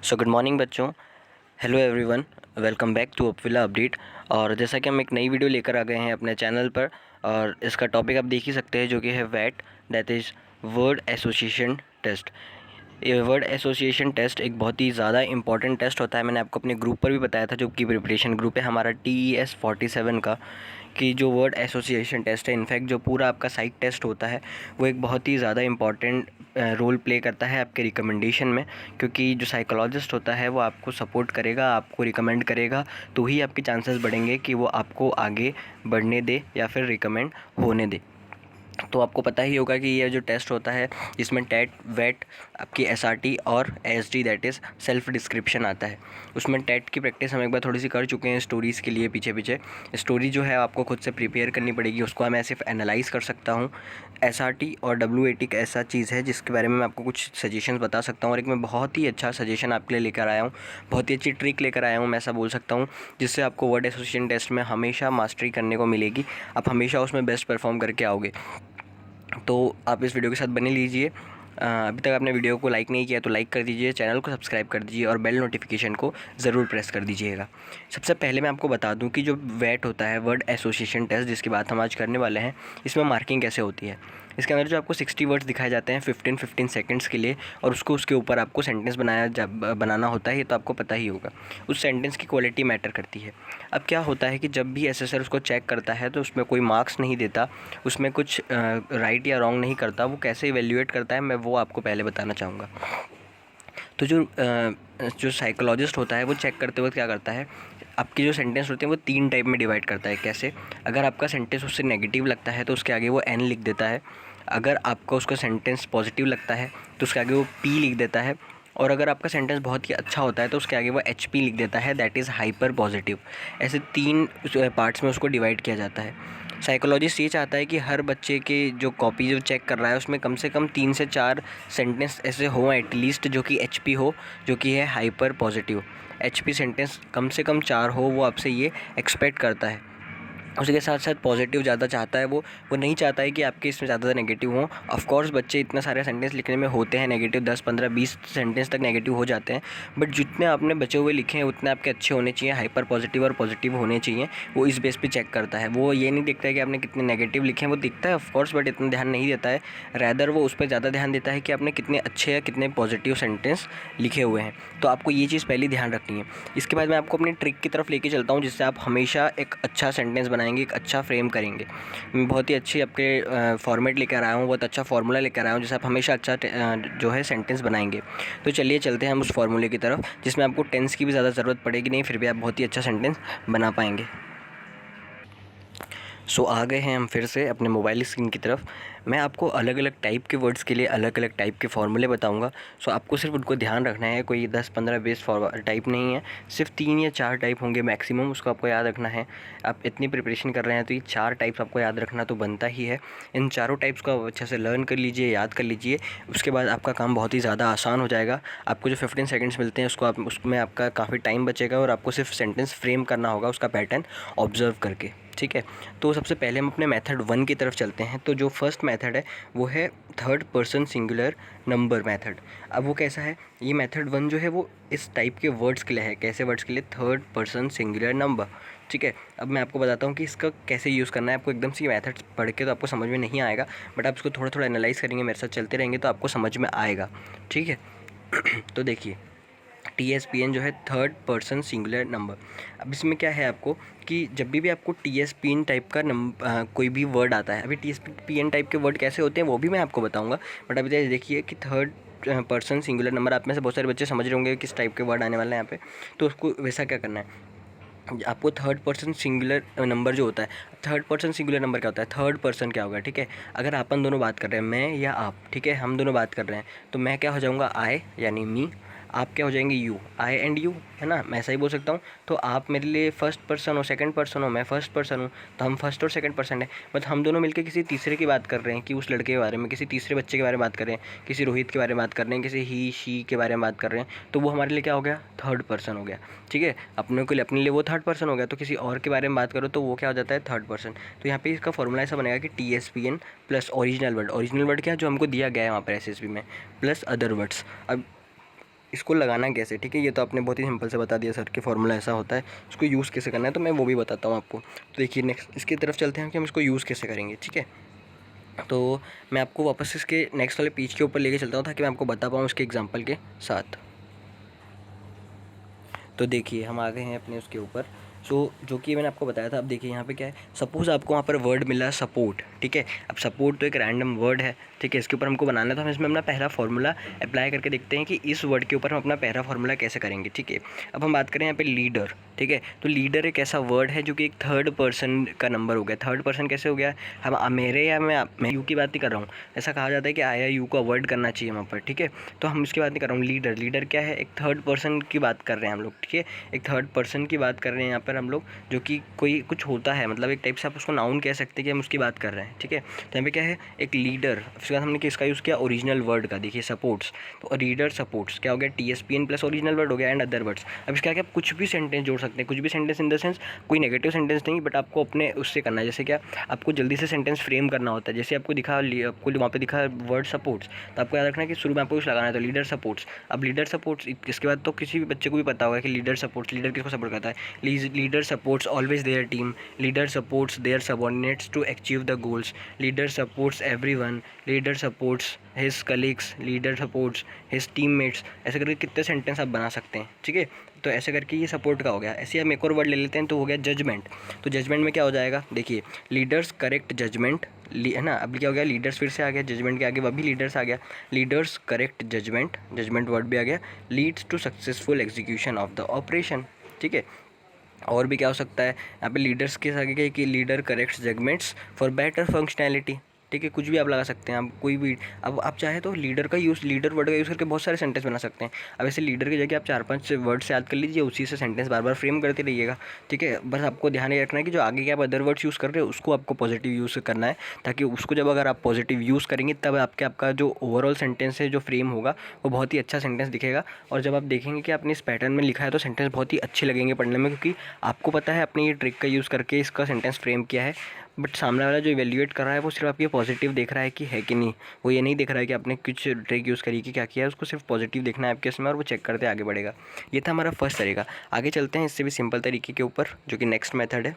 सो good morning बच्चों। Hello everyone, welcome back to अपविला update. और जैसा कि हम एक नई वीडियो लेकर आ गए हैं अपने चैनल पर, और इसका टॉपिक आप देख ही सकते हैं जो कि है वैट, that is word association test. ये वर्ड एसोसिएशन टेस्ट एक बहुत ही ज़्यादा इंपॉर्टेंट टेस्ट होता है। मैंने आपको अपने ग्रुप पर भी बताया था, जो कि प्रिपरेशन ग्रुप है हमारा TES47 का, कि जो वर्ड एसोसिएशन टेस्ट है, इनफैक्ट जो पूरा आपका साइक टेस्ट होता है, वो एक बहुत ही ज़्यादा इंपॉर्टेंट रोल प्ले करता है आपके रिकमेंडेशन में। क्योंकि जो साइकोलॉजिस्ट होता है वो आपको सपोर्ट करेगा, आपको रिकमेंड करेगा, तो ही आपके चांसेस बढ़ेंगे कि वो आपको आगे बढ़ने दे या फिर रिकमेंड होने दे। तो आपको पता ही होगा कि ये जो टेस्ट होता है, जिसमें टेट, वेट, आपकी SRT और SD, that is self description आता है। उसमें टेट की प्रैक्टिस हम एक बार थोड़ी सी कर चुके हैं स्टोरीज़ के लिए। पीछे स्टोरी जो है आपको खुद से प्रिपेयर करनी पड़ेगी, उसको मैं सिर्फ एनालाइज़ कर सकता हूँ। SRT और WAT एक ऐसा चीज़ है जिसके बारे में मैं आपको कुछ सजेशंस बता सकता हूँ, और एक मैं बहुत ही अच्छा सजेशन आपके लिए लेकर आया हूँ, बहुत ही अच्छी ट्रिक लेकर आया हूँ, मैं ऐसा बोल सकता हूँ, जिससे आपको वर्ड एसोसिएशन टेस्ट में हमेशा मास्टरी करने को मिलेगी। आप हमेशा उसमें बेस्ट परफॉर्म करके आओगे। तो आप इस वीडियो के साथ बने लीजिए। अभी तक आपने वीडियो को लाइक नहीं किया तो लाइक कर दीजिए, चैनल को सब्सक्राइब कर दीजिए और बेल नोटिफिकेशन को ज़रूर प्रेस कर दीजिएगा। सबसे पहले मैं आपको बता दूं कि जो वैट होता है, वर्ड एसोसिएशन टेस्ट, जिसकी बात हम आज करने वाले हैं, इसमें मार्किंग कैसे होती है। इसके अंदर जो आपको 60 वर्ड्स दिखाए जाते हैं 15-15 सेकंड्स के लिए, और उसके ऊपर आपको सेंटेंस बनाना होता है। ये तो आपको पता ही होगा। उस सेंटेंस की क्वालिटी मैटर करती है। अब क्या होता है कि जब भी एसेसर उसको चेक करता है तो उसमें कोई मार्क्स नहीं देता, उसमें कुछ राइट या रॉन्ग नहीं करता। वो कैसे इवेल्युएट करता है, मैं वो आपको पहले बताना चाहूँगा। तो जो साइकोलॉजिस्ट होता है वो चेक करते वक्त क्या करता है, आपकी जो सेंटेंस होते हैं वो 3 टाइप में डिवाइड करता है। कैसे? अगर आपका सेंटेंस उससे नेगेटिव लगता है तो उसके आगे वो N लिख देता है। अगर आपका उसका सेंटेंस पॉजिटिव लगता है तो उसके आगे वो P लिख देता है। और अगर आपका सेंटेंस बहुत ही अच्छा होता है तो उसके आगे वो HP लिख देता है, दैट इज़ हाइपर पॉजिटिव। ऐसे 3 पार्ट्स में उसको डिवाइड किया जाता है। साइकोलॉजिस्ट ये चाहता है कि हर बच्चे के जो कॉपी जो चेक कर रहा है उसमें कम से कम 3 से 4 सेंटेंस ऐसे हों एटलीस्ट, जो कि HP हो, जो कि है हाइपर पॉजिटिव। HP सेंटेंस कम से कम 4 हो, वो आपसे ये एक्सपेक्ट करता है। उसके साथ साथ पॉजिटिव ज़्यादा चाहता है वो नहीं चाहता है कि आपके इसमें ज़्यादा नेगेटिव हों। ऑफ कोर्स बच्चे इतना सारे सेंटेंस लिखने में होते हैं नेगेटिव, 10, 15, 20 सेंटेंस तक नेगेटिव हो जाते हैं, बट जितने आपने बचे हुए लिखे हैं उतने आपके अच्छे होने चाहिए, हाइपर पॉजिटिव और पॉजिटिव होने चाहिए। वो इस बेस पे चेक करता है। वो ये नहीं देखता है कि आपने कितने नेगेटिव लिखे हैं, वो दिखता है ऑफ कोर्स, बट इतना ध्यान नहीं देता है। रैदर वो उस पर ज़्यादा ध्यान देता है कि आपने कितने अच्छे या कितने पॉजिटिव सेंटेंस लिखे हुए हैं। तो आपको ये चीज़ पहले ध्यान रखनी है। इसके बाद मैं आपको अपनी ट्रिक की तरफ लेके चलता हूँ, जिससे आप हमेशा एक अच्छा सेंटेंस बनाएंगे, एक अच्छा फ्रेम करेंगे। मैं बहुत ही अच्छी आपके फॉर्मेट लेकर आया हूँ, बहुत अच्छा फार्मूला लेकर आया हूँ, जिससे आप हमेशा अच्छा जो है सेंटेंस बनाएंगे। तो चलिए चलते हैं हम उस फार्मूले की तरफ, जिसमें आपको टेंस की भी ज़्यादा ज़रूरत पड़ेगी नहीं, फिर भी आप बहुत ही अच्छा सेंटेंस बना पाएंगे। सो आ गए हैं हम फिर से अपने मोबाइल स्क्रीन की तरफ। मैं आपको अलग अलग टाइप के वर्ड्स के लिए अलग अलग टाइप के फार्मूले बताऊंगा। सो आपको सिर्फ उनको ध्यान रखना है, कोई 10, 15, 20 टाइप नहीं है, सिर्फ 3 या 4 टाइप होंगे मैक्सिमम, उसको आपको याद रखना है। आप इतनी प्रिपरेशन कर रहे हैं तो ये 4 टाइप्स आपको याद रखना तो बनता ही है। इन चारों टाइप्स को आप अच्छे से लर्न कर लीजिए, याद कर लीजिए। उसके बाद आपका काम बहुत ही ज़्यादा आसान हो जाएगा। आपको जो 15 सेकेंड्स मिलते हैं उसमें आपका काफ़ी टाइम बचेगा, और आपको सिर्फ सेंटेंस फ्रेम करना होगा उसका पैटर्न ऑब्जर्व करके। ठीक है, तो सबसे पहले हम अपने मेथड 1 की तरफ चलते हैं। तो जो फर्स्ट मेथड है वो है third person singular number method. अब वो कैसा है, ये मेथड 1 जो है वो इस टाइप के वर्ड्स के लिए है। कैसे वर्ड्स के लिए? Third person singular number. ठीक है, अब मैं आपको बताता हूँ कि इसका कैसे यूज़ करना है। आपको एकदम से मेथड्स पढ़ के तो आपको समझ में नहीं आएगा, बट आप इसको थोड़ा थोड़ा एनालाइज़ करेंगे, मेरे साथ चलते रहेंगे तो आपको समझ में आएगा। ठीक है तो देखिए, TSPN जो है थर्ड पर्सन सिंगुलर नंबर। अब इसमें क्या है आपको, कि जब भी आपको TSPN टाइप का कोई भी वर्ड आता है, अभी TSPN टाइप के वर्ड कैसे होते हैं वो भी मैं आपको बताऊंगा, बट अभी देखिए कि थर्ड पर्सन सिंगुलर नंबर, आप में से बहुत सारे बच्चे समझ रहे होंगे किस टाइप के वर्ड आने वाले हैं यहाँ पे। तो उसको वैसा क्या करना है, आपको थर्ड पर्सन सिंगुलर नंबर जो होता है, थर्ड पर्सन सिंगुलर नंबर क्या होता है, थर्ड पर्सन क्या होगा। ठीक है, अगर अपन दोनों बात कर रहे हैं, मैं या आप, ठीक है, हम दोनों बात कर रहे हैं, तो मैं क्या हो जाऊँगा, आई यानी मी, आप क्या हो जाएंगे, यू, आई एंड यू, है ना, मैं ऐसा ही बोल सकता हूँ। तो आप मेरे लिए फर्स्ट पर्सन हो, सेकंड पर्सन हो, मैं फर्स्ट पर्सन हूँ, तो हम फर्स्ट और सेकंड पर्सन है। बट हम दोनों मिलकर किसी तीसरे की बात कर रहे हैं, कि उस लड़के के बारे में, किसी तीसरे बच्चे के बारे में बात कर रहे हैं, किसी रोहित के बारे में बात कर रहे हैं, किसी ही शी के बारे में बात कर रहे हैं, तो वो हमारे लिए क्या हो गया, थर्ड पर्सन हो गया। ठीक है, अपने लिए वो थर्ड पर्सन हो गया, तो किसी और के बारे में बात करो तो वो क्या हो जाता है, थर्ड पर्सन। तो यहाँ पे इसका फॉर्मूला ऐसा बनेगा कि TSPN प्लस ओरिजिनल वर्ड क्या जो हमको दिया गया है वहाँ पर SSB में, प्लस अदर वर्ड्स। अब इसको लगाना कैसे, ठीक है। ये तो आपने बहुत ही सिंपल से बता दिया सर कि फॉर्मूला ऐसा होता है, इसको यूज़ कैसे करना है तो मैं वो भी बताता हूँ आपको। तो देखिए नेक्स्ट इसकी तरफ चलते हैं कि हम इसको यूज़ कैसे करेंगे, ठीक है। तो मैं आपको वापस इसके नेक्स्ट वाले पेज के ऊपर लेके चलता हूँ ताकि मैं आपको बता पाऊँ उसके एग्जाम्पल के साथ। तो देखिए हम आ गए हैं अपने उसके ऊपर। सो जो कि मैंने आपको बताया था, अब देखिए यहाँ पे क्या है, सपोज़ आपको वहाँ पर वर्ड मिला सपोर्ट, ठीक है। अब सपोर्ट तो एक रैंडम वर्ड है, ठीक है। इसके ऊपर हमको बनाना है तो हम इसमें अपना पहला फार्मूला अप्लाई करके देखते हैं कि इस वर्ड के ऊपर हम अपना पहला फार्मूला कैसे करेंगे, ठीक है। अब हम बात करें यहाँ पे लीडर, ठीक है। तो लीडर एक ऐसा वर्ड है जो कि एक थर्ड पर्सन का नंबर हो गया। थर्ड पर्सन कैसे हो गया, हम मेरे या मैं यू की बात नहीं कर रहा हूँ। ऐसा कहा जाता है कि आई या यू को अवॉइड करना चाहिए वहाँ पर, ठीक है। तो हम इसकी बात नहीं कर रहा हूँ। लीडर, लीडर क्या है, एक थर्ड पर्सन की बात कर रहे हैं हम लोग, ठीक है। एक थर्ड पर्सन की बात कर रहे हैं यहाँ पर हम लोग, जो कि कोई कुछ होता है, मतलब एक टाइप से आप उसको नाउन कह सकते हैं कि हम उसकी बात कर रहे हैं, ठीक है। तो यहाँ पे क्या है, एक लीडर, उसके बाद हमने किसका यूज़ किया, ओरिजिनल वर्ड का। देखिए सपोर्ट्स, तो रीडर सपोर्ट्स क्या हो गया, TSPN प्लस ओरिजिनल वर्ड हो गया एंड अदर वर्ड्स। अब इसका क्या, आप कुछ भी सेंटेंस जोड़ सकते हैं, कुछ भी सेंटेंस इन द सेंस कोई नेगेटिव सेंटेंस नहीं, बट आपको अपने उससे करना है। जैसे क्या, आपको जल्दी से सेंटेंस फ्रेम करना होता है। जैसे आपको दिखा, आपको वहाँ पे दिखा वर्ड सपोर्ट्स, तो आपको याद रखना है कि शुरू में आपको कुछ लगाना है, तो लीडर सपोर्ट्स। अब लीडर सपोर्ट्स, इसके बाद तो किसी भी बच्चे को भी पता होगा कि लीडर सपोर्ट्स, लीडर किसको सपोर्ट करता है, leader supports always their team, leader supports their subordinates to achieve the goals, leader supports everyone, leader supports his colleagues, leader supports his teammates. ऐसे करके कितने सेंटेंस आप बना सकते हैं, ठीक है। तो ऐसे करके ये सपोर्ट का हो गया। ऐसे हम एक और वर्ड ले लेते हैं, तो हो गया जजमेंट। तो जजमेंट में क्या हो जाएगा, देखिए लीडर्स करेक्ट जजमेंट, है ना। अब क्या हो गया, लीडर्स फिर से आ गया, जजमेंट के आगे वह भी लीडर्स आ गया, leaders correct judgement, judgement word भी आ गया, leads to successful execution of the operation, ठीक है। और भी क्या हो सकता है, यहाँ पे लीडर्स के आगे क्या है कि leader corrects judgements for better functionality, ठीक है। कुछ भी आप लगा सकते हैं, आप कोई भी, अब आप चाहे तो लीडर का यूज़, लीडर वर्ड का यूज़ करके बहुत सारे सेंटेंस बना सकते हैं। अब ऐसे लीडर की जगह आप 4-5 वर्ड से याद कर लीजिए, उसी से सेंटेंस बार बार फ्रेम करते रहिएगा, ठीक है। बस आपको ध्यान ये रखना है कि जो आगे के आप अदर वर्ड्स यूज़ कर रहे हो उसको आपको पॉजिटिव यूज़ करना है, ताकि उसको जब अगर आप पॉजिटिव यूज़ करेंगे तब आपका जो ओवरऑल सेंटेंस है, जो फ्रेम होगा, वो बहुत ही अच्छा सेंटेंस दिखेगा। और जब आप देखेंगे कि आपने इस पैटर्न में लिखा है तो सेंटेंस बहुत ही अच्छे लगेंगे पढ़ने में, क्योंकि आपको पता है आपने ये ट्रिक का यूज़ करके इसका सेंटेंस फ्रेम किया है। बट सामने वाला जो इवैल्यूएट कर रहा है वो सिर्फ आपकी पॉजिटिव देख रहा है कि है कि नहीं, वो ये नहीं देख रहा है कि आपने कुछ ट्रिक यूज़ करी कि क्या किया है, उसको सिर्फ पॉजिटिव देखना है आपके इसमें, और वो चेक करते आगे बढ़ेगा। ये था हमारा फर्स्ट तरीका। आगे चलते हैं इससे भी सिंपल तरीके के ऊपर, जो कि नेक्स्ट मेथड है,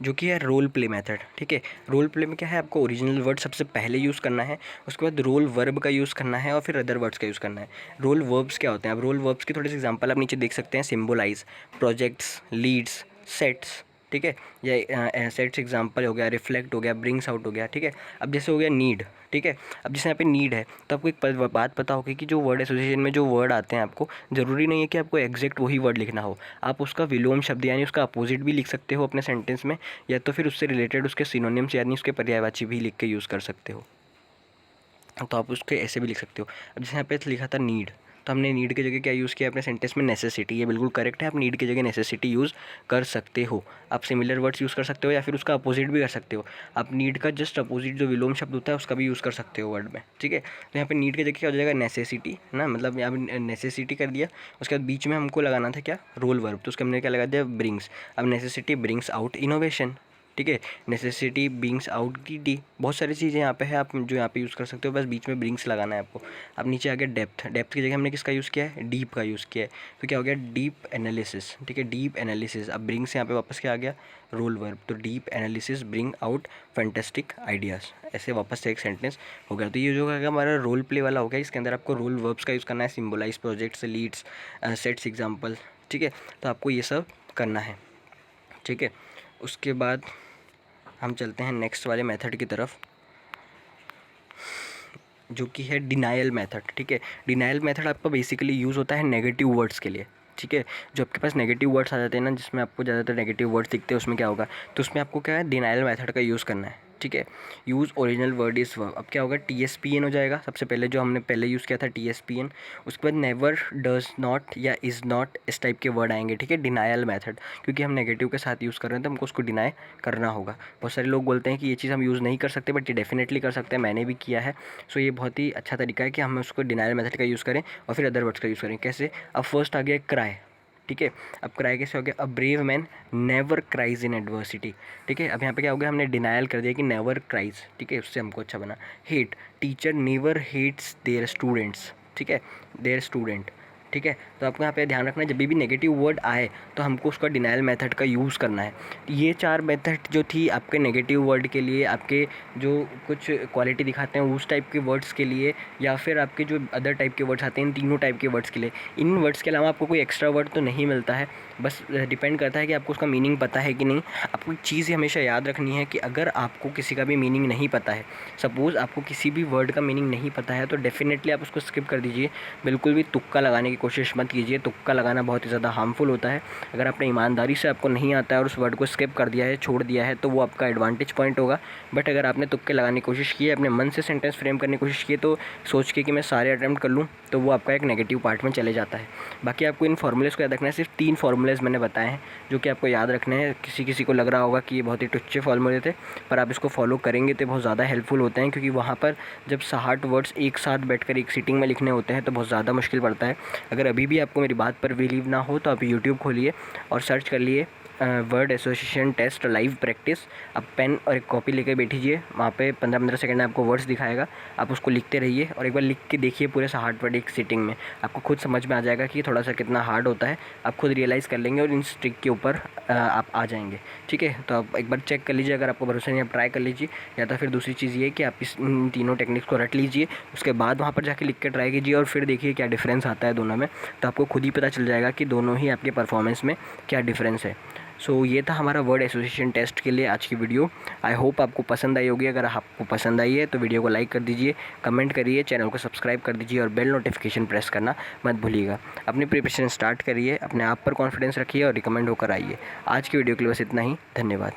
जो कि है रोल प्ले मेथड, ठीक है। रोल प्ले में क्या है, आपको ओरिजिनल वर्ड सबसे पहले यूज़ करना है, उसके बाद रोल वर्ब का यूज़ करना है, और फिर अदर वर्ड्स का यूज़ करना है। रोल वर्ब्स क्या होते हैं, अब रोल वर्ब्स के थोड़े से एग्जांपल आप नीचे देख सकते हैं, सिम्बोलाइज, प्रोजेक्ट्स, लीड्स, सेट्स, ठीक है। या सेट्स एग्जांपल हो गया, रिफ्लेक्ट हो गया, ब्रिंग्स आउट हो गया, ठीक है। अब जैसे हो गया नीड, ठीक है। अब जैसे यहाँ पे नीड है, तो आपको एक बात पता होगी कि जो वर्ड एसोसिएशन में जो वर्ड आते हैं, आपको ज़रूरी नहीं है कि आपको एग्जैक्ट वही वर्ड लिखना हो, आप उसका विलोम शब्द यानी उसका अपोजिट भी लिख सकते हो अपने सेंटेंस में, या तो फिर उससे रिलेटेड उसके सिनोनिम्स यानी उसके पर्यायवाची भी लिख के यूज़ कर सकते हो। तो आप उसके ऐसे भी लिख सकते हो। अब जैसे यहाँ पे लिखा था नीड, तो हमने नीड की जगह क्या यूज़ किया अपने सेंटेंस में, नेसेसिटी। ये बिल्कुल करेक्ट है, आप नीड की जगह नेसेसिटी यूज़ कर सकते हो। आप सिमिलर वर्ड्स यूज़ कर सकते हो या फिर उसका अपोजिट भी कर सकते हो। आप नीड का जस्ट अपोजिट जो विलोम शब्द होता है उसका भी यूज़ कर सकते हो वर्ड में, ठीक है। तो यहाँ पे नीड की जगह क्या हो जाएगा, नेसेसिटी, है ना, मतलब यहाँ पे नेसेसिटी कर दिया। उसके बाद बीच में हमको लगाना था क्या, रोल वर्ब, तो उसके हमने क्या लगा दिया, ब्रिंग्स। अब नेसेसिटी ब्रिंग्स आउट इनोवेशन, ठीक है। नेसेसिटी ब्रिंग्स आउट की डी, बहुत सारी चीज़ें यहाँ पे है, आप जो यहाँ पे यूज़ कर सकते हो, बस बीच में ब्रिंग्स लगाना है आपको। अब नीचे आ गया डेप्थ, डेप्थ की जगह हमने किसका यूज़ किया है, डीप का यूज़ किया है, तो क्या हो गया, डीप एनालिसिस, ठीक है, डीप एनालिसिस। अब ब्रिंग्स यहाँ पे वापस क्या आ गया, रोल वर्ब, तो deep analysis bring out fantastic ideas, ऐसे वापस से एक सेंटेंस हो गया। तो ये जो है हमारा रोल प्ले वाला हो गया, इसके अंदर आपको रोल वर्ब्स का यूज़ करना है, symbolize, projects, leads, sets, example, ठीक है। तो आपको ये सब करना है, ठीक है। उसके बाद हम चलते हैं नेक्स्ट वाले मेथड की तरफ, जो कि है डिनायल मेथड, ठीक है। डिनायल मेथड आपका बेसिकली यूज़ होता है नेगेटिव वर्ड्स के लिए, ठीक है। जो आपके पास नेगेटिव वर्ड्स आ जाते हैं ना, जिसमें आपको ज़्यादातर नेगेटिव वर्ड्स दिखते हैं, उसमें क्या होगा, तो उसमें आपको क्या है, डिनायल मेथड का यूज़ करना है, ठीक है। Use original word is verb, अब क्या होगा, TSPN हो जाएगा सबसे पहले, जो हमने पहले यूज़ किया था TSPN। उसके बाद नेवर, डज नॉट या इज़ नॉट, इस टाइप के वर्ड आएंगे, ठीक है, डिनायल मेथड, क्योंकि हम नेगेटिव के साथ यूज़ कर रहे हैं तो हमको उसको डिनाई करना होगा। बहुत सारे लोग बोलते हैं कि ये चीज़ हम यूज़ नहीं कर सकते, बट ये डेफिनेटली कर सकते हैं, मैंने भी किया है। सो ये बहुत ही अच्छा तरीका है कि हम उसको डिनायल मेथड का यूज़ करें और फिर अदर वर्ड्स का यूज़ करें। कैसे, अब फर्स्ट आ गया क्राई, ठीक है। अब क्राई कैसे हो गया, a brave man never cries in adversity, ठीक है। अब यहाँ पे क्या हो गया, हमने डिनायल कर दिया कि नेवर क्राइज, ठीक है, उससे हमको अच्छा बना। Hate, teacher never hates their students, ठीक है, देयर स्टूडेंट, ठीक है। तो आपको यहाँ पे ध्यान रखना है जब भी नेगेटिव वर्ड आए तो हमको उसका डिनायल मेथड का यूज़ करना है। ये 4 मेथड जो थी आपके नेगेटिव वर्ड के लिए, आपके जो कुछ क्वालिटी दिखाते हैं उस टाइप के वर्ड्स के लिए, या फिर आपके जो अदर टाइप के वर्ड्स आते हैं इन तीनों टाइप के वर्ड्स के लिए। इन वर्ड्स के अलावा आपको कोई एक्स्ट्रा वर्ड तो नहीं मिलता है, बस डिपेंड करता है कि आपको उसका मीनिंग पता है कि नहीं। आपको एक चीज़ हमेशा याद रखनी है कि अगर आपको किसी का भी मीनिंग नहीं पता है, सपोज़ आपको किसी भी वर्ड का मीनिंग नहीं पता है, तो डेफिनेटली आप उसको स्किप कर दीजिए। बिल्कुल भी तुक्का लगाने की कोशिश मत कीजिए, तुक्का लगाना बहुत ही ज़्यादा हार्मफुल होता है। अगर आपने ईमानदारी से आपको नहीं आता है और उस वर्ड को स्किप कर दिया है, छोड़ दिया है, तो वो आपका एडवांटेज पॉइंट होगा। बट अगर आपने तुक्के लगाने की कोशिश की है, अपने मन से सेंटेंस फ्रेम करने की कोशिश की है, तो सोच के कि मैं सारे अटैम्प्ट कर लूँ, तो वो आपका एक नेगेटिव पार्ट में चले जाता है। बाकी आपको इन फॉर्मूलेज़ को याद रखना है। सिर्फ 3 फॉर्मूलेज़ मैंने बताए हैं जो कि आपको याद रखने हैं। किसी किसी को लग रहा होगा कि ये बहुत ही टुच्चे फॉर्मूले थे, पर आप इसको फॉलो करेंगे तो बहुत ज़्यादा हेल्पफुल होते हैं, क्योंकि वहाँ पर जब 60 वर्ड्स एक साथ बैठकर एक सीटिंग में लिखने होते हैं तो बहुत ज़्यादा मुश्किल पड़ता है। अगर अभी भी आपको मेरी बात पर बिलीव ना हो तो आप यूट्यूब खोलिए और सर्च कर लिए word association test live practice. आप पेन और एक कॉपी लेकर बैठिए, वहाँ पे 15-15 सेकंड में आपको वर्ड्स दिखाएगा, आप उसको लिखते रहिए और एक बार लिख के देखिए पूरे 60 वर्ड एक सीटिंग में। आपको खुद समझ में आ जाएगा कि थोड़ा सा कितना हार्ड होता है, आप खुद रियलाइज़ कर लेंगे और इन ट्रिक के ऊपर आप आ जाएंगे, ठीक है। तो आप एक बार चेक कर लीजिए, अगर आपको भरोसा नहीं आप ट्राई कर लीजिए, या तो फिर दूसरी चीज़ ये है कि आप इन तीनों टेक्निक्स को रट लीजिए, उसके बाद वहाँ पर जाके लिख के ट्राई कीजिए और फिर देखिए क्या डिफरेंस आता है दोनों में। तो आपको खुद ही पता चल जाएगा कि दोनों ही आपके परफॉर्मेंस में क्या डिफरेंस है। सो ये था हमारा वर्ड एसोसिएशन टेस्ट के लिए आज की वीडियो। आई होप आपको पसंद आई होगी। अगर आपको पसंद आई है तो वीडियो को लाइक कर दीजिए, कमेंट करिए, चैनल को सब्सक्राइब कर दीजिए और बेल नोटिफिकेशन प्रेस करना मत भूलिएगा। अपनी प्रिपरेशन स्टार्ट करिए, अपने आप पर कॉन्फिडेंस रखिए और रिकमेंड होकर आइए। आज की वीडियो के लिए बस इतना ही, धन्यवाद।